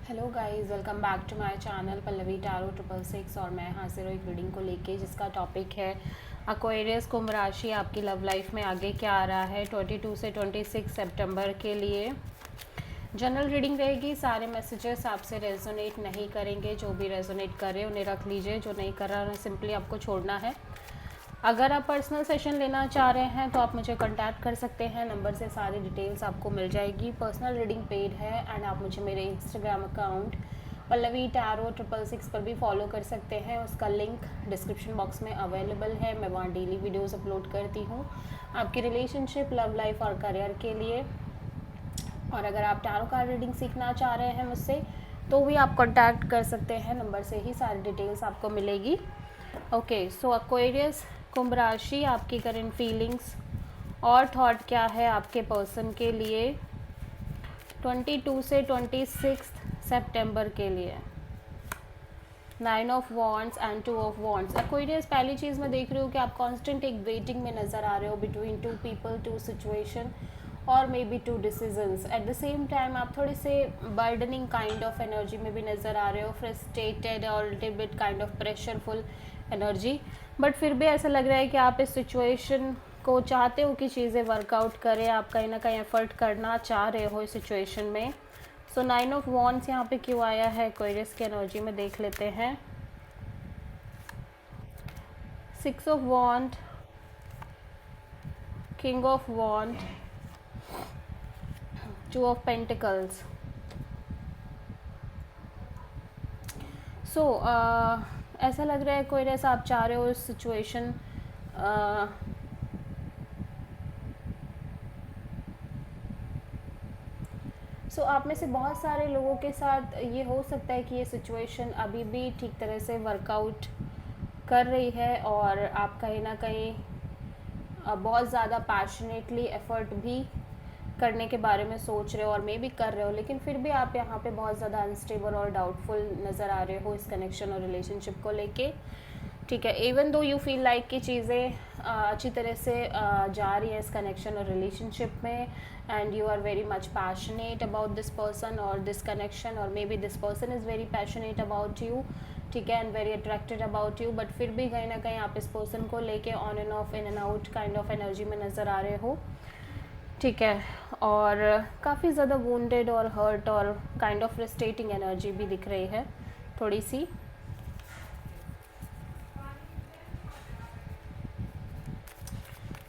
Hello guys, welcome back to my channel Pallavi tarot 666 और मैं हाजिर हूँ एक रीडिंग को लेके जिसका टॉपिक है एक्वेरियस कुंभ राशि आपकी लव लाइफ में आगे क्या आ रहा है 22 से 26 सितंबर के लिए। जनरल रीडिंग रहेगी, सारे मैसेजेस आपसे रेजोनेट नहीं करेंगे। जो भी रेजोनेट करे उन्हें रख लीजिए, जो नहीं कर रहा उन्हें सिंपली आपको छोड़ना है। अगर आप पर्सनल सेशन लेना चाह रहे हैं तो आप मुझे कांटेक्ट कर सकते हैं, नंबर से सारी डिटेल्स आपको मिल जाएगी। पर्सनल रीडिंग पेड है एंड आप मुझे मेरे इंस्टाग्राम अकाउंट पल्लवी टैरो 666 पर भी फॉलो कर सकते हैं। उसका लिंक डिस्क्रिप्शन बॉक्स में अवेलेबल है। मैं वहाँ डेली वीडियोस अपलोड करती हूँ आपकी रिलेशनशिप, लव लाइफ और करियर के लिए। और अगर आप टैरो कार्ड रीडिंग सीखना चाह रहे हैं मुझसे तो भी आप कांटेक्ट कर सकते हैं, नंबर से ही सारी डिटेल्स आपको मिलेगी। ओके, सो एक्वेरियस कुंभ राशि, आपकी करंट फीलिंग्स और थॉट क्या है आपके पर्सन के लिए 22 से 26 सितंबर के लिए। 9 of wands and 2 of wands. Aquarius, पहली चीज़ मैं देख रही हूँ कि आप कांस्टेंट एक वेटिंग में नज़र आ रहे हो between two people, two situation और मे be two decisions. At the same time आप थोड़े से बर्डनिंग काइंड ऑफ एनर्जी में भी नज़र आ रहे हो, फ्रस्ट्रेटेड और little bit kind of pressureful energy. But फिर भी ऐसा लग रहा है कि आप इस सिचुएशन को चाहते हो कि चीज़ें वर्कआउट करें, आप कहीं ना कहीं एफर्ट करना चाह रहे हो इस सिचुएशन में। सो 9 ऑफ वॉन्ड्स यहाँ पे क्यों आया है एक्वेरियस की एनर्जी में देख लेते हैं। 6 of wand, king of wand, 2 of pentacles. So ऐसा लग रहा है एक्वेरियस आप चाह रहे हो इस सिचुएशन सो आप में से बहुत सारे लोगों के साथ ये हो सकता है कि ये सिचुएशन अभी भी ठीक तरह से वर्कआउट कर रही है और आप कहीं ना कहीं बहुत ज़्यादा पैशनेटली एफर्ट भी करने के बारे में सोच रहे हो और मे भी कर रहे हो, लेकिन फिर भी आप यहाँ पे बहुत ज़्यादा अनस्टेबल और डाउटफुल नज़र आ रहे हो इस कनेक्शन और रिलेशनशिप को लेके। ठीक है, even though you feel like कि चीज़ें अच्छी तरह से जा रही है इस कनेक्शन और रिलेशनशिप में and you are very much passionate about this person और दिस कनेक्शन, और may be this person is very passionate about you. ठीक है, and very attracted about you. But फिर भी कहीं ना कहीं आप इस पर्सन को लेके on end of, in and out kind of energy में नज़र आ रहे हो। ठीक है, और काफ़ी ज़्यादा वुंडेड और हर्ट और काइंड ऑफ फ्रस्ट्रेटिंग एनर्जी भी दिख रही है थोड़ी सी।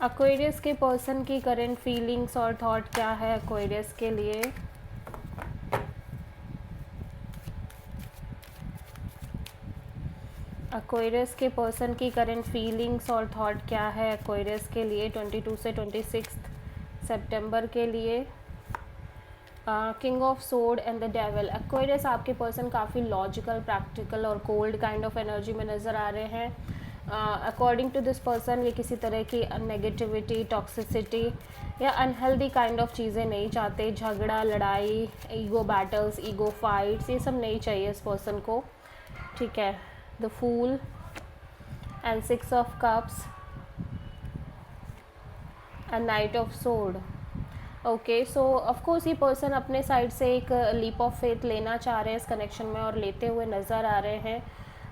एक्वेरियस के पर्सन की करंट फीलिंग्स और थॉट क्या है एक्वेरियस के लिए। एक्वेरियस के पर्सन की करंट फीलिंग्स और थॉट क्या है एक्वेरियस के लिए 22 से 26 सितंबर के लिए। King of sword and the devil. Aquarius, आपके पर्सन काफ़ी लॉजिकल, प्रैक्टिकल और कोल्ड काइंड ऑफ एनर्जी में नज़र आ रहे हैं। अकॉर्डिंग टू दिस पर्सन ये किसी तरह की नेगेटिविटी, टॉक्सिसिटी या अनहेल्दी काइंड ऑफ चीज़ें नहीं चाहते। झगड़ा, लड़ाई, ईगो बैटल्स, ईगो फाइट्स, ये सब नहीं चाहिए इस पर्सन को। ठीक है, the fool and 6 of cups and knight of sword. Okay, so of course ये पर्सन अपने साइड से एक लीप ऑफ फेथ लेना चाह रहे हैं इस कनेक्शन में और लेते हुए नज़र आ रहे हैं,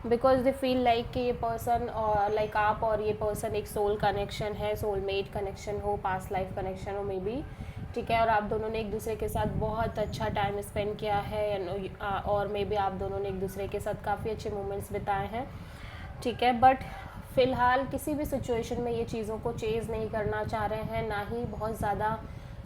बिकॉज दे फील लाइक कि ये पर्सन और लाइक आप और ये पर्सन एक सोल कनेक्शन है, सोलमेट कनेक्शन हो, पास्ट लाइफ कनेक्शन हो मे बी। ठीक है, और आप दोनों ने एक दूसरे के साथ बहुत अच्छा टाइम स्पेंड किया है और मे बी आप दोनों ने एक दूसरे के साथ काफ़ी अच्छे मोमेंट्स बिताए हैं। ठीक है, बट फ़िलहाल किसी भी सिचुएशन में ये चीज़ों को चेज़ नहीं करना चाह रहे हैं, ना ही बहुत ज़्यादा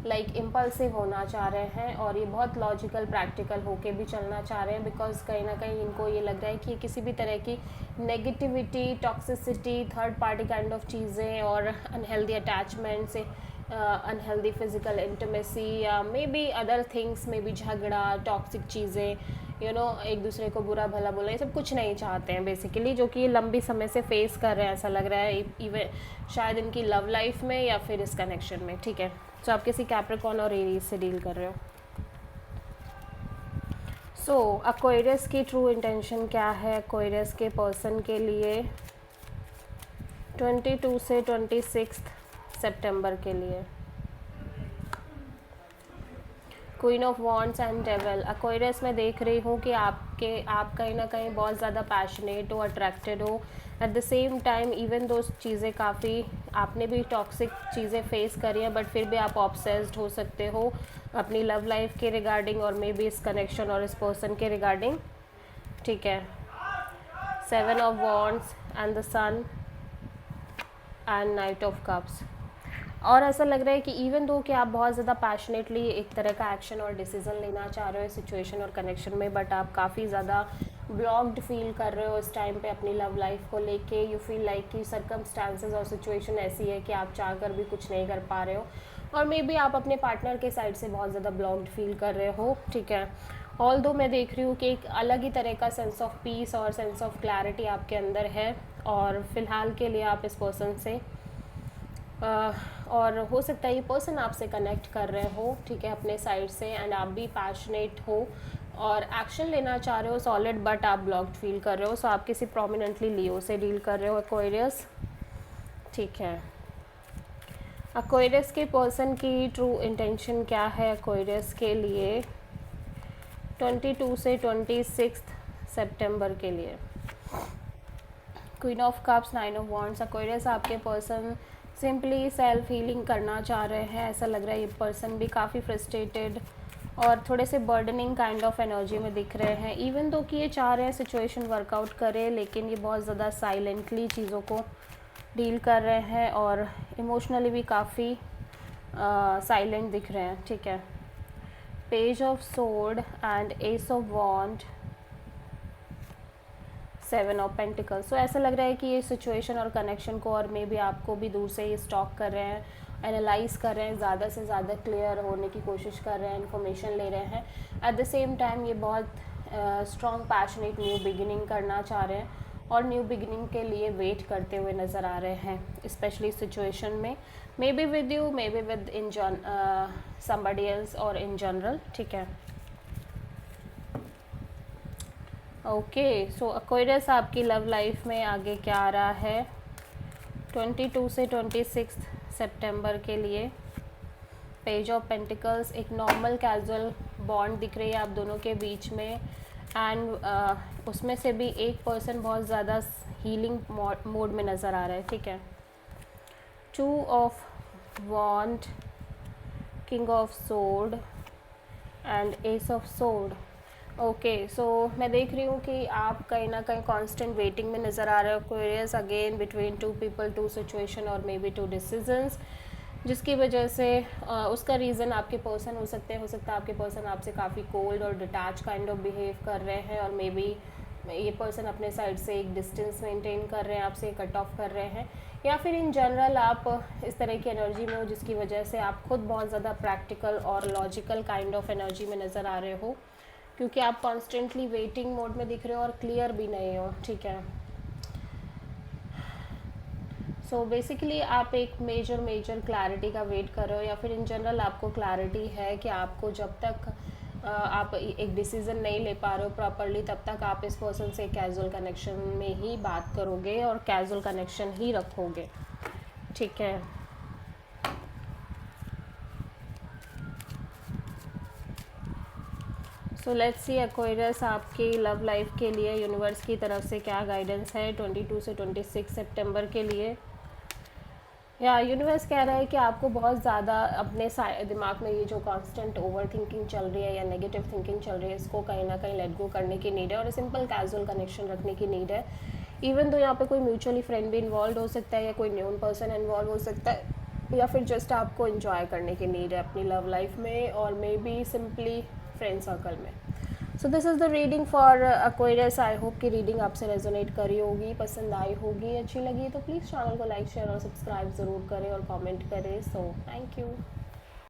लाइक इम्पल्सिव होना चाह रहे हैं, और ये बहुत लॉजिकल, प्रैक्टिकल होके भी चलना चाह रहे हैं, बिकॉज कहीं ना कहीं इनको ये लग रहा है कि किसी भी तरह की negativity, toxicity, third party kind of चीज़ें और अनहेल्दी अटैचमेंट से, अनहेल्दी फिजिकल इंटीमेसी या may be other things, may be झगड़ा, टॉक्सिक चीज़ें, एक दूसरे को बुरा भला बोला, ये सब कुछ नहीं चाहते हैं बेसिकली, जो कि ये लंबी समय से फेस कर रहे हैं ऐसा लग रहा है, इवन शायद इनकी लव लाइफ में या फिर इस कनेक्शन में। ठीक है, तो आप किसी कैप्रिकॉर्न और एरीज से डील कर रहे हो। सो एक्वेरियस की ट्रू इंटेंशन क्या है एक्वेरियस के पर्सन के लिए 22 से 26 सितंबर के लिए। Queen of wands and devil. Aquarius में देख रही हूँ कि आप कहीं ना कहीं बहुत ज़्यादा पैशनेट हो, अट्रैक्टेड हो। Eight the same time even though चीज़ें काफ़ी आपने भी टॉक्सिक चीज़ें फेस करी हैं, बट फिर भी आप ऑब्सेस्ड हो सकते हो अपनी लव लाइफ के रिगार्डिंग और मे बी इस कनेक्शन और इस पर्सन के रिगार्डिंग। ठीक है, 7 of wands and the sun and knight of cups. और ऐसा लग रहा है कि इवन दो कि आप बहुत ज़्यादा पैशनेटली एक तरह का एक्शन और डिसीज़न लेना चाह रहे हो सिचुएशन और कनेक्शन में, बट आप काफ़ी ज़्यादा ब्लॉक्ड फील कर रहे हो इस टाइम पे अपनी लव लाइफ को लेके। यू फील लाइक कि सर्कमस्टांसेस और सिचुएशन ऐसी है कि आप चाह कर भी कुछ नहीं कर पा रहे हो, और मे बी आप अपने पार्टनर के साइड से बहुत ज़्यादा ब्लॉक्ड फील कर रहे हो। ठीक है, ऑल दो मैं देख रही हूँ कि एक अलग ही तरह का सेंस ऑफ पीस और सेंस ऑफ क्लैरिटी आपके अंदर है, और फिलहाल के लिए आप इस पर्सन से और हो सकता है ये पर्सन आपसे कनेक्ट कर रहे हो, ठीक है, अपने साइड से, एंड आप भी पैशनेट हो और एक्शन लेना चाह रहे हो सॉलिड, बट आप ब्लॉक्ड फील कर रहे हो। सो आप किसी प्रोमिनेंटली लियो से डील कर रहे हो एक्वेरियस। ठीक है, एक्वेरियस के पर्सन की ट्रू इंटेंशन क्या है एक्वेरियस के लिए 22 से 26 सितंबर के लिए। Queen of cups, 9 of wands. Aquarius आपके पर्सन सिंपली सेल्फ हीलिंग करना चाह रहे हैं। ऐसा लग रहा है ये पर्सन भी काफ़ी फ्रस्ट्रेटेड और थोड़े से बर्डनिंग काइंड ऑफ एनर्जी में दिख रहे हैं। इवन दो कि ये चाह रहे हैं सिचुएशन वर्कआउट करे, लेकिन ये बहुत ज़्यादा साइलेंटली चीज़ों को डील कर रहे हैं और इमोशनली भी काफ़ी साइलेंट दिख रहे हैं। ठीक है, page of sword and ace of wand, 7 of pentacles. So ऐसा लग रहा है कि ये सिचुएशन और कनेक्शन को और मे बी आपको भी दूर से ये स्टॉक कर रहे हैं, एनालाइज कर रहे हैं, ज़्यादा से ज़्यादा क्लियर होने की कोशिश कर रहे हैं, इन्फॉर्मेशन ले रहे हैं। एट द सेम टाइम ये बहुत स्ट्रॉन्ग पैशनेट न्यू बिगिनिंग करना चाह रहे हैं और न्यू बिगिनिंग के लिए वेट करते हुए नज़र आ रहे हैं, स्पेशली सिचुएशन में, may be with you, may be with in somebody else और इन जनरल। ठीक है, ओके। सो एक्वेरियस आपकी लव लाइफ में आगे क्या आ रहा है 22 से 26 सितंबर के लिए। पेज ऑफ पेंटिकल्स, एक नॉर्मल कैजुअल बॉन्ड दिख रही है आप दोनों के बीच में, एंड उसमें से भी एक पर्सन बहुत ज़्यादा हीलिंग मोड में नज़र आ रहा है। ठीक है, 2 of wand, king of sword and ace of sword. Okay, so मैं देख रही हूँ कि आप कहीं ना कहीं कांस्टेंट वेटिंग में नज़र आ रहे हो Aquarius, again between 2 people, 2 situation और मे बी 2 डिसीजंस, जिसकी वजह से उसका रीज़न आपके पर्सन हो सकता है आपके पर्सन आपसे काफ़ी कोल्ड और डिटैच काइंड ऑफ बिहेव कर रहे हैं, और मे बी ये पर्सन अपने साइड से एक डिस्टेंस मेंटेन कर रहे हैं, आपसे कट ऑफ कर रहे हैं, या फिर इन जनरल आप इस तरह की एनर्जी में हो जिसकी वजह से आप खुद बहुत ज़्यादा प्रैक्टिकल और लॉजिकल काइंड ऑफ एनर्जी में नज़र आ रहे हो, क्योंकि आप कॉन्स्टेंटली वेटिंग मोड में दिख रहे हो और क्लियर भी नहीं हो। ठीक है, सो बेसिकली आप एक मेजर क्लैरिटी का वेट कर रहे हो, या फिर इन जनरल आपको क्लैरिटी है कि आपको जब तक आप एक डिसीज़न नहीं ले पा रहे हो प्रॉपरली, तब तक आप इस पर्सन से कैजुअल कनेक्शन में ही बात करोगे और कैजुअल कनेक्शन ही रखोगे। ठीक है, सो लेट्स सी एक्वेरियस आपकी लव लाइफ के लिए यूनिवर्स की तरफ से क्या गाइडेंस है 22 से 26 सितंबर के लिए। या यूनिवर्स कह रहा है कि आपको बहुत ज़्यादा अपने दिमाग में ये जो कांस्टेंट ओवर थिंकिंग चल रही है या नेगेटिव थिंकिंग चल रही है, इसको कहीं ना कहीं लेट गो करने की नीड है और सिंपल कैजुअल कनेक्शन रखने की नीड है। इवन तो यहाँ पे कोई म्यूचुअली फ्रेंड भी इन्वॉल्व हो सकता है, या कोई न्यून पर्सन इन्वॉल्व हो सकता है, या फिर जस्ट आपको इन्जॉय करने की नीड है अपनी लव लाइफ में, और मे बी सिंपली फ्रेंड सर्कल में। So this is the reading for Aquarius. I hope कि रीडिंग आपसे रेजोनेट करी होगी, पसंद आई होगी, अच्छी लगी तो प्लीज़ चैनल को लाइक, शेयर और सब्सक्राइब ज़रूर करें और कमेंट करें। So thank you.